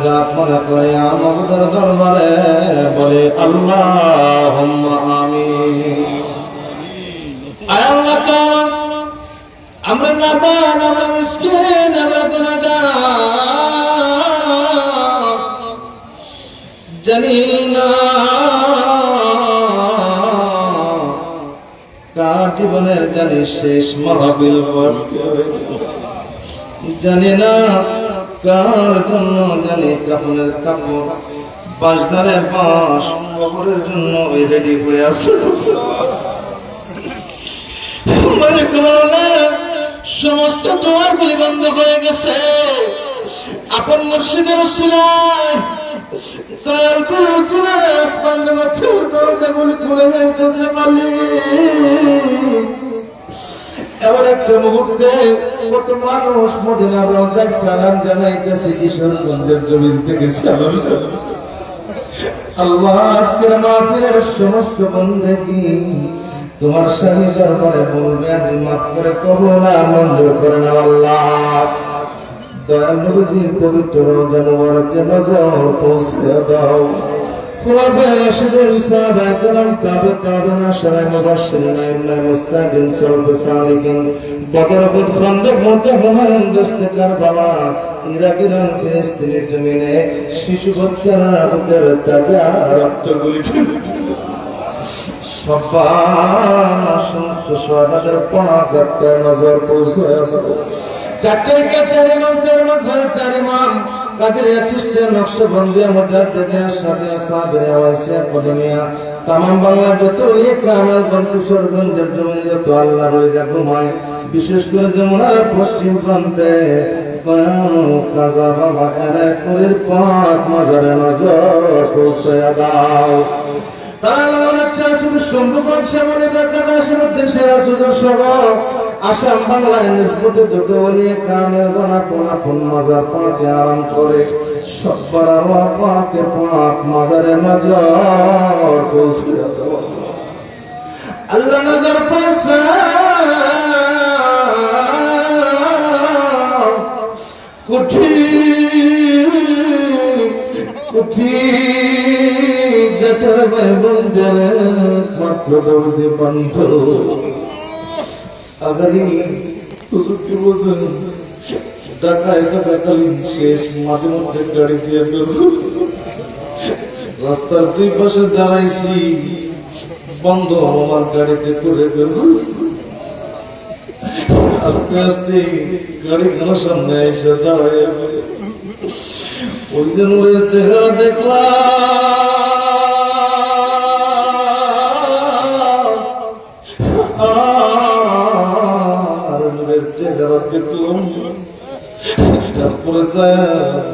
মুনাজাত মনে করে আমাদের দরবারে বলে আল্লাহুম্মা আমিন। আয় আল্লাহ তাআলা, আমরা নাদান, আমরা মিসকিন, আমরা গুনাহগার, জানি না কার জীবনের জানি শেষ মাহফিল বসবে, জানি না কার জন্য জানি কাফনের কাপড় বাঁশধারে বাঁশ কবরের জন্য রেডি হয়ে আছে। সমস্ত দোয়ার গুলি বন্ধ হয়ে গেছে। আপন মুর্শিদের উসিলায় দয়াল করে উসিলায় আসমান জগতের দরজাগুলি খুলে যাইতেছে মালিক। এমন একটা মুহূর্তে কত মানুষ মদিনার রওজায় সালাম জানাইতেছে, কিশোরগঞ্জের জমিন থেকে সালাম। আল্লাহ, আজকের মাহফিলের সমস্ত বন্দেগী তোমার শাহী দরবারে বলবে, আর মাফ করে কবুল মঞ্জুর করে নাও আল্লাহ। দয়াল নবীজির পবিত্র রওজা মুবারকে নজর পৌঁছে দাও। খুলাফায়ে রাশিদুন, সাহাবায়ে কেরাম, তাবেঈন, আশরায়ে মুবাশশিরিন, ইমাম মুস্তাকিন, সালফে সালিহিন, বদর, উহুদ, খন্দক, মুতা, হুমায়ুন, দস্তে কারবালা, ইরাক, ইরান, ফিলিস্তিনের জমিনে শিশু বাচ্চারা বুকের তাজা রক্তগুলি সমস্ত সোহাদাদের পাক আত্মার নজর পৌঁছে আসো। চারটে চার ইমাম কাদেরিয়া, চিশতিয়া, নকশবন্দিয়া, মুজাদ্দিদিয়া, সাদিয়া, সাবেরিয়া, ওয়াইসিয়া, কদমিয়া, তামাম বাংলা যত কানালগঞ্জ, কিশোরগঞ্জের জমিনে যত আল্লাহর ওলিরা ঘুমায়, বিশেষ করে যমুনার পশ্চিম প্রান্তে কাজা বাবা এর পাক মাজারে নজর পৌঁছে দাও। আসাম বাংলায় নিষ্পত্তি যত বলিয়ে কামের গোনা কোনা কোন মাজার পাকে আরাম করে সব্বার পাকে পাক মাজারে নজর পৌঁছে আল্লাহ নজর পৌঁছা কুঠি কুঠি যেটার বাইবল জেলে মাত্র দৌড়ে বন্ধ আগামী বছর ঢাকায় থাকাকালীন শেষ মাঝে মধ্যে গাড়ি দিয়ে রাস্তার দুই পাশে দাঁড়াইছি, বন্ধ আমার গাড়িতে করে দেব। আস্তে আস্তে গাড়ি খানার সামনে এসে দাঁড়ায় ওই জন্য চেহারা দেখলাম, চেহারা দেখলাম, তারপরে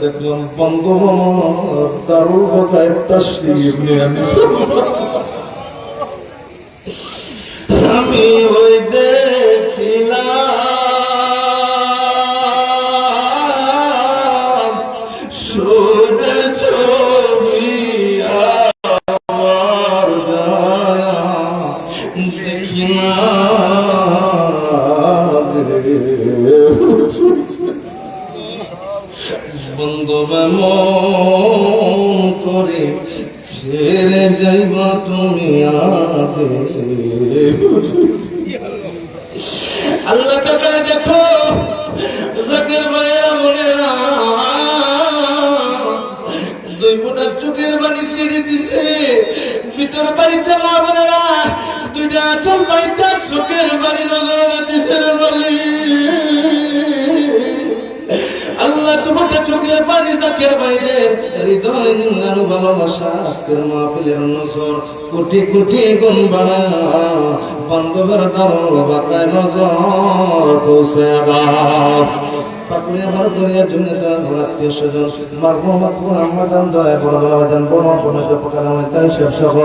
দেখলাম বঙ্গভবন দারুল বাজায় তাশরীফ নিয়ে আনিছে। আমি ওই দেখিলাম সুদের ছবি আমার দয়া দেখি না বন্ধুবাম করে ছেড়ে যাইবা তুমি আগে। আল্লাহ তাআলা দেখো জাকির ভাইয়েরা বোনেরা দুই ফোঁটা চোখের পানি ছেড়ে দিছে, ভিতর বাড়িতে মা বোনেরা দুইটা চোখ বাড়িতে চোখের পানি নজর দিছে বলি আল্লাহ তোমাকে চোখের পানি জাকির ভাইদের হৃদয় নিংড়ানো ভালোবাসা আজকের মাহফিলের নজর কোটি কোটি গুণ বাড়ায় বান্ধবের দারুণ বাতায় নজর পৌঁছে দাও। পাকুড়িয়া আমার দরিয়া জমিনে আত্মীয় স্বজন মারহাম দয়া বড় বাবাজান বড় বড় প্রকার সহ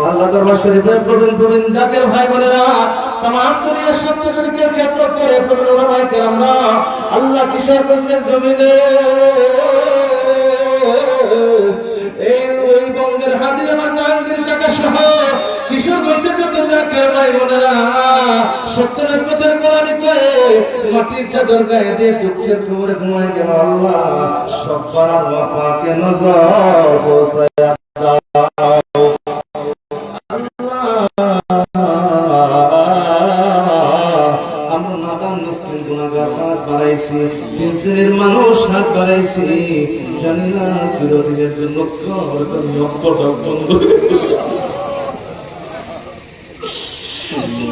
আল্লাহ দরবার শরীফে প্রবীণ প্রবীণ জাতির ভাই বোনেরা तमाम दुनिया सत्यকে ক্ষেত্র করে প্রবীণ ভাই কেরামরা আল্লাহ কিশোরগঞ্জের জমিনে এই ওই বঙ্গের হাদি আমার জাহাঙ্গীর কাকা সহ কিশোরগঞ্জের যত যুগের ভাই বোনেরা, সত্যের পথের গোলামি করে মাটির চাদর গায়ে দিয়ে দুঃখের খবরে ঘুমায় গেল। আল্লাহ সব পাড়ার পাকে নজর পৌঁছায় দাও। আমরা নাদান মিসকিন গুনাহগার হাত বাড়াইছি, তিন শ্রেণীর মানুষ হাত বাড়াইছি, জানি না চিরদিনের জন্য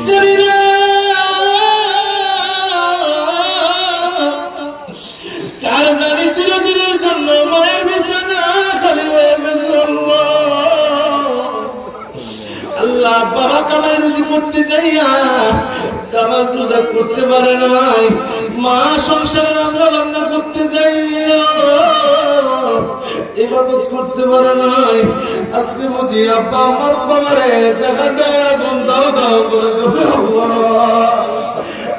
জানি না কার জানি চিরদিনের জন্য মায়ের বিছানা খালি হয়ে গেছে। আল্লাহ বাবা কামাই রুজি করতে যাইয়া কামাই রোজা করতে পারে নাই, মা সংসারে রান্না বান্না করতে যাইয়া ইবাদত করতে পারে নাই। আজকে বুঝি আব্বা আমার বাবারে দেখা দেয় দাও দাও করে দেবে।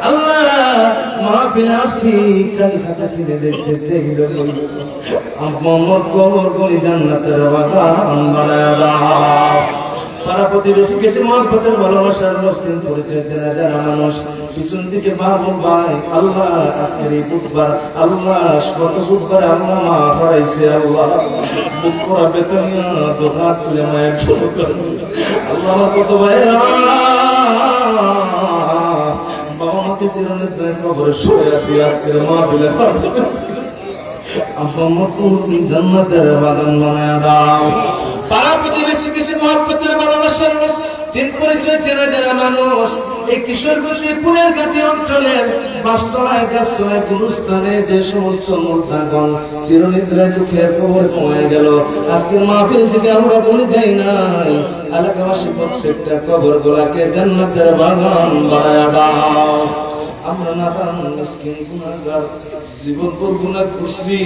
আল্লাহ মাহফিলে আসি খালি খাতা কিনে দেখতে চাইল, আব্বা আমার কবর গলি জান্নাতের বাগান বানায় দাও। পাড়া প্রতিবেশী কেসে মহব্বতের ভালোবাসার মুসলিম পরিচয় দেনা যারা মানুষ পিছন দিকে বাবু ভাই, আল্লাহ আজকের এই বুধবার, আল্লাহ গত বুধবার আল্লাহ মা হারাইছে, আল্লাহ বুক করা বেতনিয়া দোকান তুলে মায়ের ছোট আল্লাহ আমার কত ভাইরা বাবা মাকে চিরনিদ্রায় কবরে শুয়ে আসি। আজকের মাহফিলে জান্নাতের বাগান বানায় দাও। পাড়া প্রতিবেশী কিছু মহব্বতের ভালোবাসার চিন পরিচয় চেনা যারা মানুষ এই কিশোরগঞ্জের ঘাটি অঞ্চলের বাসতলায় গাছতলায় গুরুস্থানে যে সমস্ত মুর্দাগণ চিরনিদ্রায় দুঃখের কবর কমায় গেল, আজকের মাহফিল থেকে আমরা বলে যাই নাই এলাকাবাসী প্রত্যেকটা কবর গোলাকে জান্নাতের বাগান বানায় দাও। আমরা নাদান মিসকিন গুনাহগার জীবন পর গুনাহ করছি,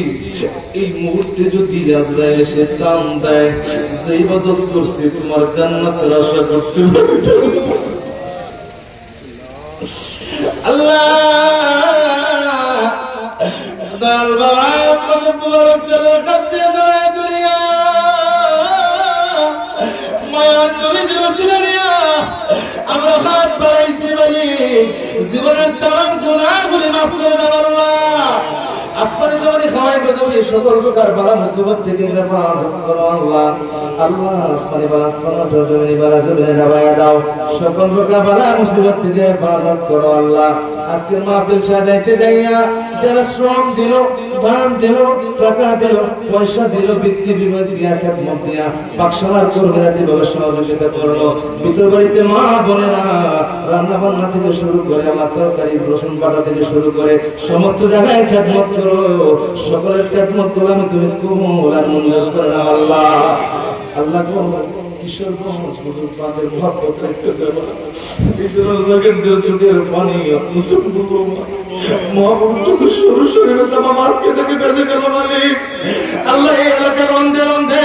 এই মুহূর্তে যদি আজরাইল এসে টান দেয় যে ইবাদত করছি তোমার জান্নাতের আশা করতে পারি। আল্লাহ দাল বাবা কত মুবারক চলে কাছে ধরে দুনিয়া মায়া নবী দিয়েছিলেন, আমরা হাত বাড়াইছি বলি জীবনের তাম গুনাহগুলি মাফ করে দাও আল্লাহ। আসমানি জমিনে খাওয়াই গজবে সকল প্রকার বালা মুসিবত থেকে হেফাজত করো আল্লাহ। আল্লাহ আসমানি বালা আসমান জমিনে বালা জমিনে নামায়া দাও, সকল প্রকার বালা মুসিবত থেকে হেফাজত করো আল্লাহ। আজকের মাহফিল সাজাইতে যাইয়া যারা শ্রম দিল, দান দিল, টাকা দিল, পয়সা দিল, বৃত্তি বিমত দিয়া খেদমত দিয়া পাকশালার কর্মীরা যেভাবে সহযোগিতা করলো, ভিতর বাড়িতে মা বোনেরা রান্না বান্না থেকে শুরু করে আমার তরকারি রসুন বাটা থেকে শুরু করে সমস্ত জায়গায় খেদমত করো, সকলের খেদমত করলাম তুমি কবুল আর মঞ্জুর করে নাও আল্লাহ। আল্লাহ কিশোরগঞ্জ হুজুর পাকের মহব্বত করতে দেব, এই চোখের পানি মহাপুরুষ শরীরে তামাম আজকে থেকে বেঁচে গেল মালিক। আল্লাহ এই এলাকার রন্ধে রন্ধে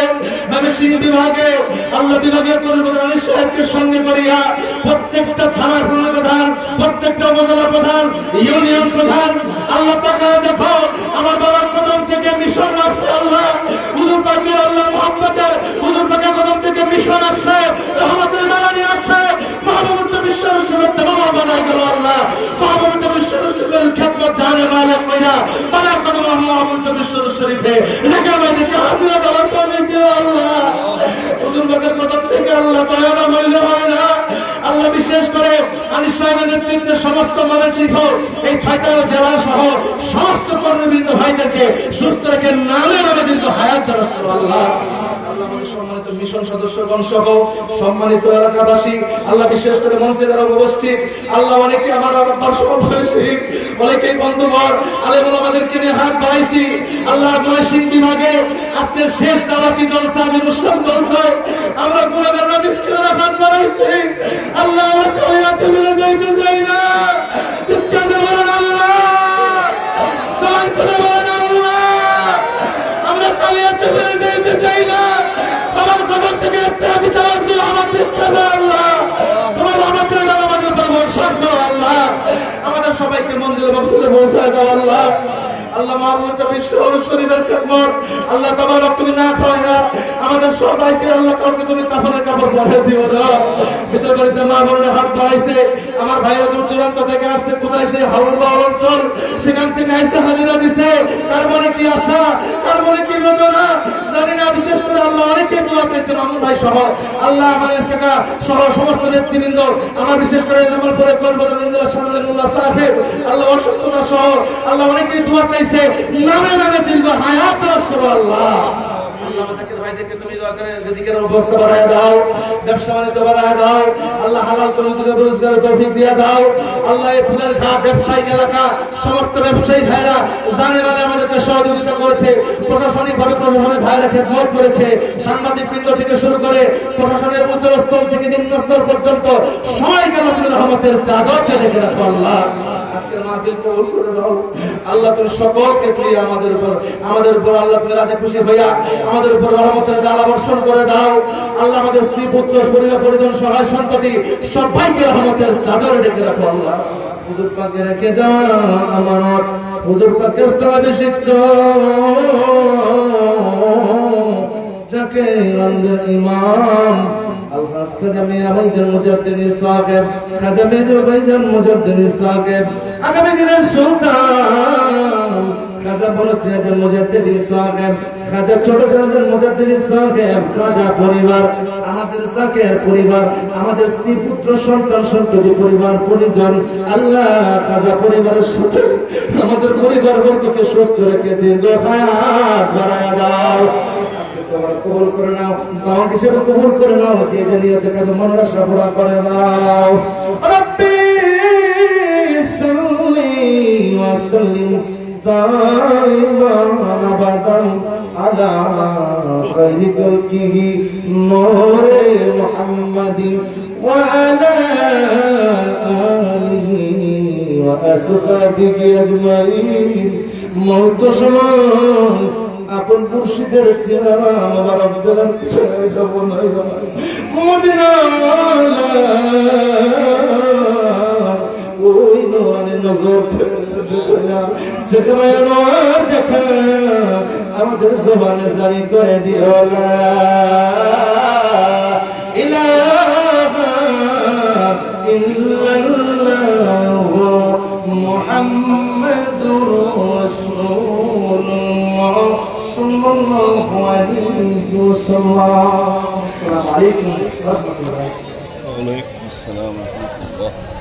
ময়মনসিংহ বিভাগে আল্লাহ বিভাগের পরিবর্তন সাহেবকে সঙ্গে করিয়া প্রত্যেকটা থানার প্রধান, প্রত্যেকটা উপজেলা প্রধান, ইউনিয়ন প্রধান, আল্লাহ তাকায় দেখো আমার বাবার কদম থেকে মিশন আসছে, আল্লাহ হুজুর পাকের আল্লাহ মোহাম্মদের হুজুর পাকের কদম থেকে মিশন আসছে, রহমতের বাগানি আসছে, মহাপবিত্র বিশ্বের সুরত বাবা বানাই গেল আল্লাহ। মহাপবিত্র বিশ্বের সুরের খেদমত জানে মালিক কইরা বানার কদম মহাপবিত্র বিশ্বের শরীফে রেখে আমাদেরকে হাজিরা দেওয়ার তৌফিক দিও আল্লাহ। হুজুর পাকের কদম থেকে আল্লাহ দয়া মূল্য হয় না আল্লাহ। বিশেষ করে আনিস সাহেবের নেতৃত্বে সমস্ত ময়মনসিংহ এই 6টা জেলা সহ সমস্ত কর্মীবৃন্দ ভাইদেরকে সুস্থ রেখে নামে নামে দীর্ঘ হায়াত দারাজ করো আল্লাহ। সম্মানিত মিশন সদস্যগণ সহ সম্মানিত এলাকাবাসী, আল্লাহ বিশেষ করে মঞ্চে যারা উপস্থিত, আল্লাহ অনেকে আমার পার্শ্ববর্তী অনেকেই বন্ধুবর আলেমুল আমাদেরকে নিয়ে হাত বাড়াইছি আল্লাহ। ময়মনসিংহ বিভাগে আজকের শেষ দাওয়াতি জলসা অনুষ্ঠান জলসায় আমরা গুনাহগাররা মিসকিনরা হাত বাড়াইছি আল্লাহ। আমরা কলিয়াতে মিলে যাইতে চাই না, চিৎকার দিয়ে বলেন আল্লাহ, দান করে বলেন আল্লাহ, আমরা কলিয়াতে মিলে যাইতে চাই না। আমার কবর থেকে একটা দিতে আসবে আমাদের আল্লাহ, তোমার আমাদের আমাদের উপর বর্ষা করো আল্লাহ। আমাদের সবাইকে মন্দিরে বক্সে পৌঁছায় দাও আল্লাহ। আল্লাহ মাহবুবটা বিশ্ব শরীরের খেদমত আল্লাহ তাবারক তুমি না খাওয়াইয়া আমাদের সবাইকে আল্লাহ কাউকে তুমি কাফনের কাপড় পরিয়ে দিও না। ভিতর বাড়িতে মা বোনের হাত বাড়াইছে, আমার ভাইরা দূর দূরান্ত থেকে আসছে, কোথায় সেই হাওড়া অঞ্চল, সেখান থেকে এসে হাজিরা দিছে। তার মনে কি আশা, তার মনে কি বেদনা জানি না। বিশেষ করে আল্লাহ অনেকে দোয়া চাইছে, মামুন ভাই সহ আল্লাহ আমার কাকা সহ সমস্ত নেতৃবৃন্দ, আমার বিশেষ করে জামালপুরে করবুল্লাহ সাহেব আল্লাহ অসুস্থতা সহ আল্লাহ অনেকেই দোয়া চাইছে। নামে নামে দীর্ঘ হায়াত দারাজ করো আল্লাহ। ভাইদেরকে তুমি দোয়া করে রিজিকের ব্যবস্থা বাড়ায় দাও, ব্যবসা বাণিজ্য বাড়ায় দাও আল্লাহ, হালাল করে রোজগারের তৌফিক দিয়ে দাও আল্লাহ। এই ফুলের ঘাট ব্যবসায়িক এলাকা সমস্ত ব্যবসায়ী ভাইরা জানে মানে আমাদেরকে সহযোগিতা করেছে, প্রশাসনিক ভাবে প্রশাসনের ভাইরা খেদমত করেছে, সাংবাদিক বৃন্দ থেকে শুরু করে প্রশাসনের উচ্চ স্তর থেকে নিম্ন স্তর পর্যন্ত সবাইকে নতুন রহমতের চাদর দিয়ে রেখে রাখো আল্লাহ। আজকের মাহফিল কবুল করে নাও আল্লাহ, তুমি সকলকে দিয়ে আমাদের উপর আল্লাহ তুমি রাতে খুশি হইয়া আমাদের উপর রহমতের জালা বর্ষণ করে দাও আল্লাহ। আমাদের স্ত্রী পুত্র পরিবার পরিজন সহায় সন্ততি সবাইকে রহমতের চাদরে ডেকে রাখো আল্লাহ। হুজুর পাকে রেখে যাওয়া আমানত, হুজুর পাকে স্থলাভিষিক্ত যাকে আমাদের ইমাম আলহাজ খাদেমে আবাইজান মুজাদ্দিদ সাহেব, খাদেমে জুবাইজান মুজাদ্দিদ সাহেব, আগামী দিনের সুলতান খাজা বলতেন মুজাদ্দিদ সাহেব, খাজা ছোট খাজা মুজাদ্দিদ সাহেব, খাজা পরিবার, আমাদের সাকের পরিবার, আমাদের স্ত্রী পুত্র সন্তান সন্ততি পরিবার পরিজন আল্লাহ, খাজা পরিবারের সাথে আমাদের পরিবার বর্গকে সুস্থ রেখে দীর্ঘ হায়াত বাড়ায়া দাও। কবুল করে নাও, বাউন্ড হিসেবে কবুল করে নাও, যে জানিয়াতে কাজে মনরা সাফরা করে দাও। রব্বি সাল্লি ওয়া সাল্লিম দাইমান আবাদান আলা খায়রি খালকিহি নূরে মুহাম্মাদিন ওয়া আলা আলিহি ওয়া আসহাবিহি আজমাইন। মওত সময় আপন মুর্শিদের চেহারা মোবারক দিলেন যাব না মদিনা ওই নূরানি নজর যেখানে নূর দেখা আমাদের জবানে জারি করে দিও লা ইলাহা ইল্লাল্লাহ মুহাম্মাদুর রাসূলুল্লাহ sallallahu alaihi wasallam. Assalamu alaikum warahmatullahi wabarakatuh. Waalaikumsalam warahmatullahi wabarakatuh.